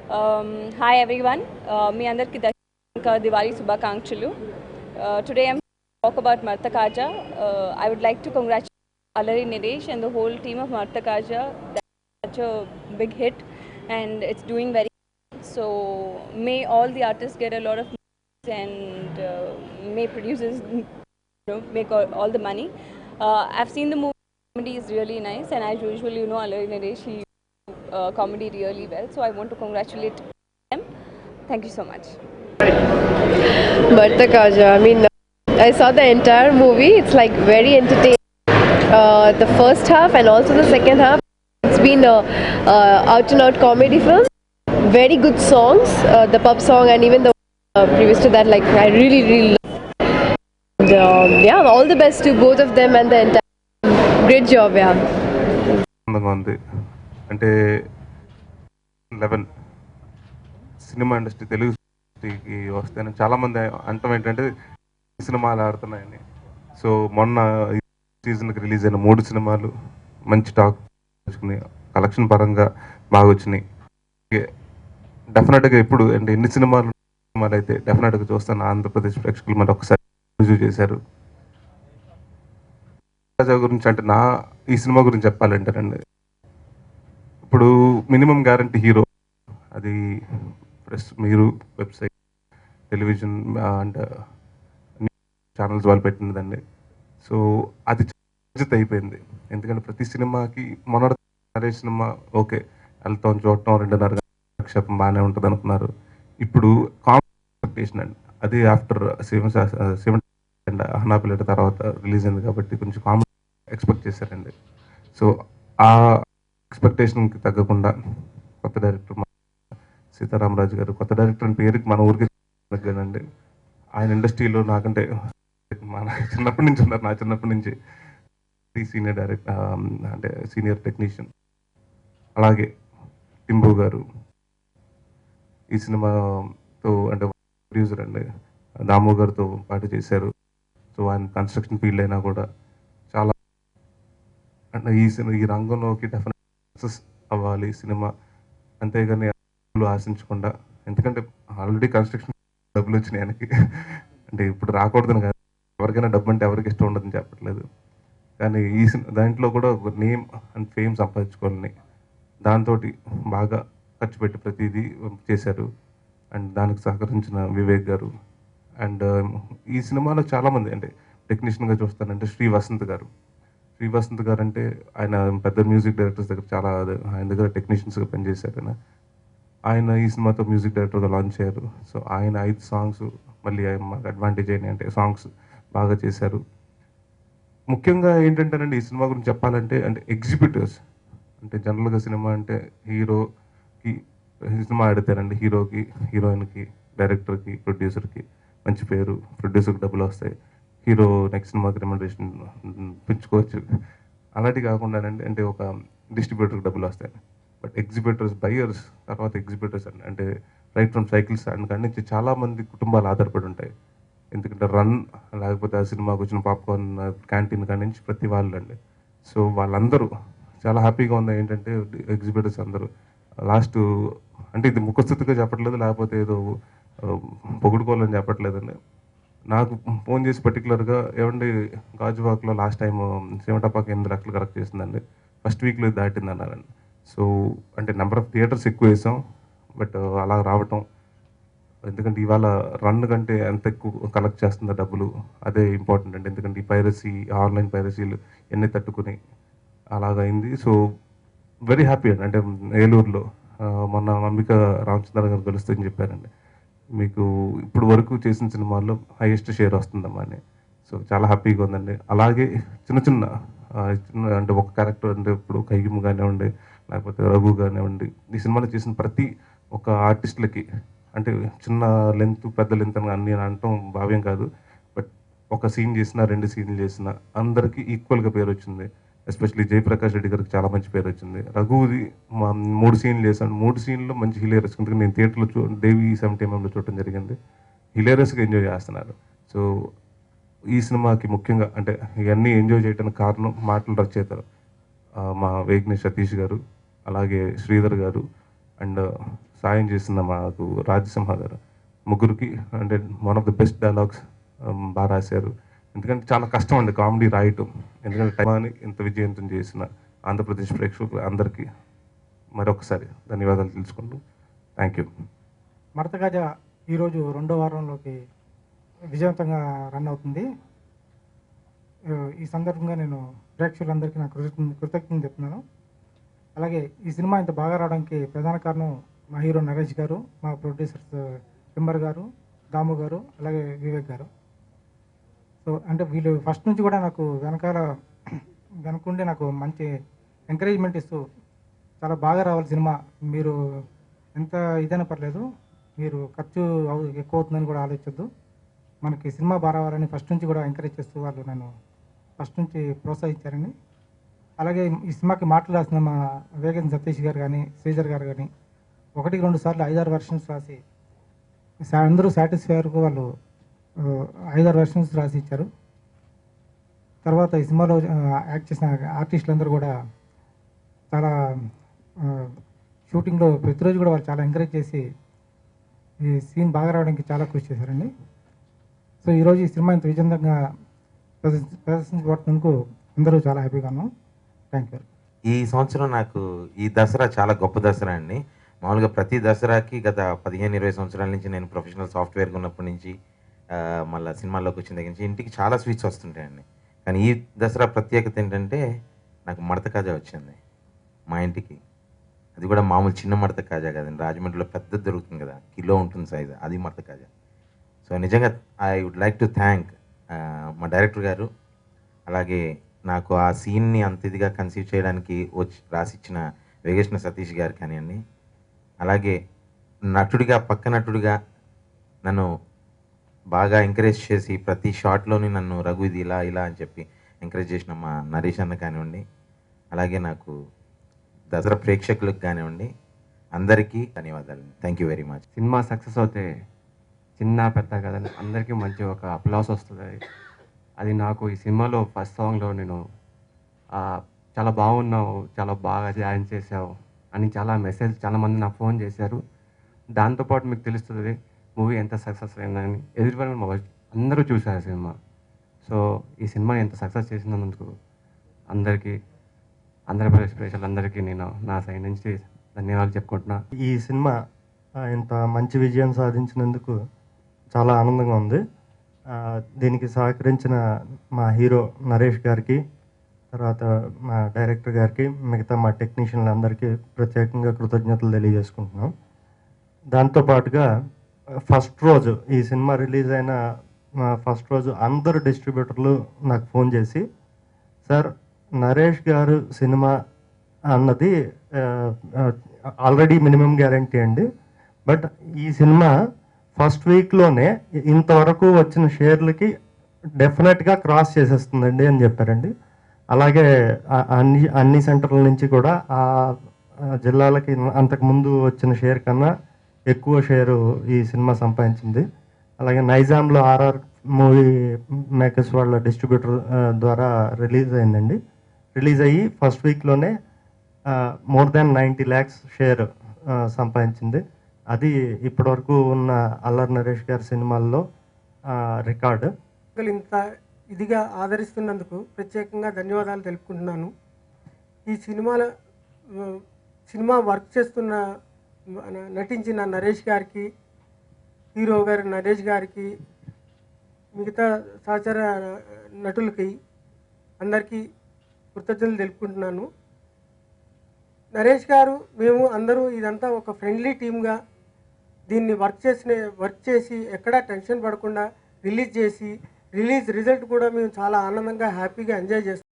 Hi everyone. మీ అందరికి దశ దివాళీ శుభాకాంక్షలు. Today I'm to talk about Martakaja. I would like to congratulate Alari Nidesh and the whole team of Martakaja. That's such a big hit and it's doing very well. So may all the artists get a lot of money and may producers make all the money. I've seen the movie. Comedy is really nice and as usual Alari Nidesh he comedy really well. So I want to congratulate them. Thank you so much. Martakaja. I mean, I saw the entire movie. It's like very entertaining. The first half and also the second half. It's been a out and out comedy film. Very good songs. The pub song and even the previous to that, like I really love. And, yeah, all the best to both of them and the entire. Great job, yeah. అంటే 11 cinema industry Telugu ఇండస్ట్రీకి వస్తాయని చాలామంది అంటాం ఏంటంటే సినిమాలు ఆడుతున్నాయని. So మొన్న సీజన్కి release అయిన 3 సినిమాలు మంచి టాక్ వచ్చుకున్నాయి, కలెక్షన్ పరంగా బాగా వచ్చినాయి. డెఫినెట్గా ఇప్పుడు అంటే ఎన్ని సినిమాలు అయితే డెఫినెట్గా చూస్తాను ఆంధ్రప్రదేశ్ ప్రేక్షకులు మరి ఒకసారి రుజువు చేశారు. రాజా గురించి అంటే ఈ సినిమా గురించి చెప్పాలంటారండి, ఇప్పుడు మినిమం గ్యారంటీ హీరో అది ప్రెస్ మీరు వెబ్సైట్ టెలివిజన్ అండ్ ఛానల్స్ వాళ్ళు పెట్టినదండి. సో అది బాధ్యత అయిపోయింది. ఎందుకంటే ప్రతి సినిమాకి మొన్నటి సినిమా ఓకే వెళ్తాం చూడటం 2.5 గంటల బాగానే ఉంటుంది అనుకున్నారు. ఇప్పుడు కాంపిటీషన్ అండి, అది ఆఫ్టర్ శివన్ అండ్ అహనాపిల్లట తర్వాత రిలీజ్ అయింది కాబట్టి కొంచెం కామెడీ ఎక్స్పెక్ట్ చేశారండి. సో ఆ ఎక్స్పెక్టేషన్కి తగ్గకుండా కొత్త డైరెక్టర్ సీతారామరాజు గారు, కొత్త డైరెక్టర్ అని పేరుకి మన ఊరికి తగ్గనండి. ఆయన ఇండస్ట్రీలో నాకంటే మన చిన్నప్పటి నుంచి ఉన్నారు, నా చిన్నప్పటి నుంచి సీనియర్ డైరెక్టర్ అంటే సీనియర్ టెక్నీషియన్. అలాగే టింబు గారు ఈ సినిమాతో అంటే ప్రొడ్యూసర్ అండి, దాము గారితో పాటు చేశారు. సో ఆయన కన్స్ట్రక్షన్ ఫీల్డ్ అయినా కూడా చాలా అంటే ఈ రంగంలోకి డెఫినెట్ సక్సెస్ అవ్వాలి సినిమా, అంతేగాని ఆశించకుండా. ఎందుకంటే ఆల్రెడీ కన్స్ట్రక్షన్ డబ్బులు వచ్చినాయి ఆయనకి, అంటే ఇప్పుడు రాకూడదని కాదు, ఎవరికైనా డబ్బు అంటే ఎవరికి ఇష్టం ఉండదని చెప్పట్లేదు, కానీ దాంట్లో కూడా ఒక నేమ్ అండ్ ఫేమ్ సంపాదించుకోవాలని దాంతో బాగా ఖర్చు పెట్టి ప్రతిదీ చేశారు. అండ్ దానికి సహకరించిన వివేక్ గారు అండ్ ఈ సినిమాలో చాలామంది అంటే టెక్నీషియన్గా చూస్తానంటే శ్రీ వసంత్ గారు అంటే ఆయన పెద్ద మ్యూజిక్ డైరెక్టర్స్ దగ్గర చాలా ఆయన దగ్గర టెక్నీషియన్స్గా పనిచేశారు. ఆయన ఈ సినిమాతో మ్యూజిక్ డైరెక్టర్గా లాంచ్ అయ్యారు. సో ఆయన 5 సాంగ్స్ మళ్ళీ మాకు అడ్వాంటేజ్ అయినాయి, అంటే సాంగ్స్ బాగా చేశారు. ముఖ్యంగా ఏంటంటేనండి ఈ సినిమా గురించి చెప్పాలంటే అంటే ఎగ్జిబిటర్స్ అంటే జనరల్గా సినిమా అంటే హీరోకి సినిమా ఆడితేనండి హీరోకి, హీరోయిన్కి, డైరెక్టర్కి, ప్రొడ్యూసర్కి మంచి పేరు, ప్రొడ్యూసర్కి డబ్బులు వస్తాయి, హీరో నెక్స్ట్ సినిమాకి రికమెండేషన్ పెంచుకోవచ్చు. అలాంటివి కాకుండానండి అంటే ఒక డిస్ట్రిబ్యూటర్కి డబ్బులు వస్తాయి. బట్ ఎగ్జిబిటర్స్, బయ్యర్స్, తర్వాత ఎగ్జిబిటర్స్ అంటే రైట్ ఫ్రమ్ సైకిల్స్ అండ్ కాడి నుంచి చాలామంది కుటుంబాలు ఆధారపడి ఉంటాయి. ఎందుకంటే రన్ లేకపోతే ఆ సినిమాకి వచ్చిన పాప్కార్న్ క్యాంటీన్ కాడి నుంచి ప్రతి వాళ్ళు అండి. సో వాళ్ళందరూ చాలా హ్యాపీగా ఉంది. ఏంటంటే ఎగ్జిబిటర్స్ అందరూ లాస్ట్ అంటే ఇది ముఖస్థుతిగా చెప్పట్లేదు, లేకపోతే ఏదో పొగుడుకోవాలని చెప్పట్లేదండి. నాకు ఫోన్ చేసి పర్టికులర్గా ఏమండి గాజువాక్లో లాస్ట్ టైం సినిమాటపాకి 8 లక్షలు కరెక్ట్ చేసిందండి, ఫస్ట్ వీక్లో దాటింది అన్నారండి. సో అంటే నెంబర్ ఆఫ్ థియేటర్స్ ఎక్కువ వేసాం, బట్ అలా రావటం ఎందుకంటే ఇవాళ రన్ కంటే ఎంత ఎక్కువ కలెక్ట్ చేస్తుందో డబ్బులు అదే ఇంపార్టెంట్ అండి. ఎందుకంటే ఈ పైరసీ, ఆన్లైన్ పైరసీలు ఎన్ని తట్టుకుని అలాగైంది. సో వెరీ హ్యాపీ అండి. అంటే ఏలూరులో మొన్న అంబిక రామచంద్ర గారు గెలుస్తుందని చెప్పారండి, మీకు ఇప్పుడు వరకు చేసిన సినిమాల్లో హైయెస్ట్ షేర్ వస్తుందమ్మా అని. సో చాలా హ్యాపీగా ఉందండి. అలాగే చిన్న అంటే ఒక క్యారెక్టర్ అంటే ఇప్పుడు కయ్యము కానివ్వండి, లేకపోతే రఘు కానివ్వండి, ఈ సినిమాలో చేసిన ప్రతి ఒక్క ఆర్టిస్టులకి అంటే చిన్న లెంత్ పెద్ద లెంత్ అని అన్ని అనటం భావ్యం కాదు, బట్ ఒక సీన్ చేసినా 2 సీన్లు చేసినా అందరికీ ఈక్వల్గా పేరు వచ్చింది. ఎస్పెషల్లీ జయప్రకాష్ రెడ్డి గారికి చాలా మంచి పేరు వచ్చింది. రఘుది 3 సీన్లు చేశాను, 3 సీన్లు మంచి హిలేరియస్. ఎందుకంటే నేను థియేటర్లో దేవి 70mm చూడటం జరిగింది, హిలేరియస్గా ఎంజాయ్ చేస్తున్నారు. సో ఈ సినిమాకి ముఖ్యంగా అంటే ఇవన్నీ ఎంజాయ్ చేయడానికి కారణం మాటల రచయిత మా వేగ్నేష్ సతీష్ గారు, అలాగే శ్రీధర్ గారు అండ్ సాయం చేసిన మాకు రాజసింహ గారు ముగ్గురికి అంటే one of the best dialogues బాగా రాశారు. ఎందుకంటే చాలా కష్టం అండి కామెడీ రాయటం. ఎందుకంటే టైమాన్ని ఇంత విజయవంతం చేసిన ఆంధ్రప్రదేశ్ ప్రేక్షకులు అందరికీ మరొకసారి ధన్యవాదాలు తెలుసుకుంటూ థ్యాంక్ యూ. మడతకాజ ఈరోజు 2వ వారంలోకి విజయవంతంగా రన్ అవుతుంది. ఈ సందర్భంగా నేను ప్రేక్షకులందరికీ నా కృతజ్ఞతలు చెప్తున్నాను. అలాగే ఈ సినిమా ఇంత బాగా రావడానికి ప్రధాన కారణం మా హీరో నరేష్ గారు, మా ప్రొడ్యూసర్స్ టింబర్ గారు, దాము గారు, అలాగే వివేక్ గారు. సో అంటే వీళ్ళు ఫస్ట్ నుంచి కూడా నాకు వెనకుండి నాకు మంచి ఎంకరేజ్మెంట్ ఇస్తూ చాలా బాగా రావాలి సినిమా, మీరు ఎంత ఇదైనా పర్లేదు, మీరు ఖర్చు ఎక్కువ అవుతుందని కూడా ఆలోచించద్దు, మనకి సినిమా బాగా రావాలని ఫస్ట్ నుంచి కూడా ఎంకరేజ్ చేస్తూ వాళ్ళు నన్ను ఫస్ట్ నుంచి ప్రోత్సహించారండి. అలాగే ఈ సినిమాకి మాటలు రాసిన మా వేగన్ సతీష్ గారు కానీ, శ్రీధర్ గారు కానీ 1-2 సార్లు 5-6 వెర్షన్స్ రాసి అందరూ సాటిస్ఫై వరకు వాళ్ళు 5-6 వెర్షన్స్ రాసి ఇచ్చారు. తర్వాత ఈ సినిమాలో యాక్ట్ చేసిన ఆర్టిస్టులందరూ కూడా చాలా షూటింగ్లో ప్రతిరోజు కూడా వాళ్ళు చాలా ఎంకరేజ్ చేసి ఈ సీన్ బాగా రావడానికి చాలా కృషి చేశారండి. సో ఈరోజు ఈ సినిమా ఇంత విజయంగా ప్రదర్శించబడుతున్నందుకు అందరూ చాలా హ్యాపీగా ఉన్నాం. Thank you. ఈ సంవత్సరం నాకు ఈ దసరా చాలా గొప్ప దసరా అండి. మామూలుగా ప్రతి దసరాకి గత 15-20 సంవత్సరాల నుంచి నేను ప్రొఫెషనల్ సాఫ్ట్వేర్గా ఉన్నప్పటి నుంచి మళ్ళీ సినిమాల్లోకి వచ్చిన దగ్గర నుంచి ఇంటికి చాలా స్వీట్స్ వస్తుంటాయండి. కానీ ఈ దసరా ప్రత్యేకత ఏంటంటే నాకు మడత కాజా వచ్చింది మా ఇంటికి. అది కూడా మామూలు చిన్న మడత కాజా కదండి, రాజమండ్రిలో పెద్దది దొరుకుతుంది కదా, కిలో ఉంటుంది సైజు, అది మడత కాజా. సో నిజంగా I would like to thank మా డైరెక్టర్ గారు, అలాగే నాకు ఆ సీన్ని అంత ఇదిగా కన్సీవ్ చేయడానికి రాసిచ్చిన వేగేశ్న సతీష్ గారు కానివ్వండి, అలాగే నటుడిగా పక్క నటుడిగా నన్ను బాగా ఎంకరేజ్ చేసి ప్రతి షాట్లోని నన్ను రఘు ఇది ఇలా ఇలా అని చెప్పి ఎంకరేజ్ చేసిన మా నరేష్ అన్న కానివ్వండి, అలాగే నాకు దసరా ప్రేక్షకులకు కానివ్వండి, అందరికీ ధన్యవాదాలు. Thank you very much. Cinema success అవుతే చిన్న పెద్ద కదండి అందరికీ మంచి ఒక అప్లాస్ వస్తుంది. అది నాకు ఈ సినిమాలో ఫస్ట్ సాంగ్లో నేను చాలా బాగున్నావు, చాలా బాగా డ్యాన్స్ చేసావు అని చాలా మెసేజ్ చాలామంది నాకు ఫోన్ చేశారు. దాంతోపాటు మీకు తెలుస్తుంది మూవీ ఎంత సక్సెస్ అయిందని. ఎదురు అందరూ చూశారు సినిమా. సో ఈ సినిమా ఎంత సక్సెస్ చేసినందుకు అందరికీ ఆంధ్రప్రదేశ్ ప్రజలందరికీ నేను నా సైడ్ నుంచి ధన్యవాదాలు చెప్పుకుంటున్నా. ఈ సినిమా ఇంత మంచి విజయం సాధించినందుకు చాలా ఆనందంగా ఉంది. దీనికి సహకరించిన మా హీరో నరేష్ గారికి, తర్వాత మా డైరెక్టర్ గారికి, మిగతా మా టెక్నీషియన్లు అందరికీ ప్రత్యేకంగా కృతజ్ఞతలు తెలియజేసుకుంటున్నాం. దాంతోపాటుగా ఫస్ట్ రోజు ఈ సినిమా రిలీజ్ అయిన ఫస్ట్ రోజు అందరు డిస్ట్రిబ్యూటర్లు నాకు ఫోన్ చేసి, సార్ నరేష్ గారు సినిమా అన్నది ఆల్రెడీ మినిమం గ్యారంటీ అండి, బట్ ఈ సినిమా ఫస్ట్ వీక్లోనే ఇంతవరకు వచ్చిన షేర్లకి డెఫినెట్గా క్రాస్ చేసేస్తుందండి అని చెప్పారండి. అలాగే అన్ని సెంటర్ల నుంచి కూడా ఆ జిల్లాలకి అంతకుముందు వచ్చిన షేర్ కన్నా ఎక్కువ షేరు ఈ సినిమా సంపాదించింది. అలాగే నైజాంలో ఆర్ఆర్ మూవీ మేకర్స్ వాళ్ళ డిస్ట్రిబ్యూటర్ ద్వారా రిలీజ్ అయిందండి. రిలీజ్ అయ్యి ఫస్ట్ వీక్లోనే మోర్ దాన్ 90 lakhs షేర్ సంపాదించింది. అది ఇప్పటివరకు ఉన్న అల్లరి నరేష్ గారి సినిమాల్లో రికార్డు. ఇంత ఇదిగా ఆదరిస్తున్నందుకు ప్రత్యేకంగా ధన్యవాదాలు తెలుపుకుంటున్నాను. ఈ సినిమా వర్క్ చేస్తున్న నటించిన నరేష్ గారికి, హీరో గారి నరేష్ గారికి, మిగతా సహచర నటులకి అందరికీ కృతజ్ఞతలు తెలుపుకుంటున్నాను. నరేష్ గారు, మేము అందరూ ఇదంతా ఒక ఫ్రెండ్లీ టీమ్గా దీన్ని వర్క్ చేసి ఎక్కడా టెన్షన్ పడకుండా రిలీజ్ చేసి రిలీజ్ రిజల్ట్ కూడా మేము చాలా ఆనందంగా హ్యాపీగా ఎంజాయ్ చేస్తాం.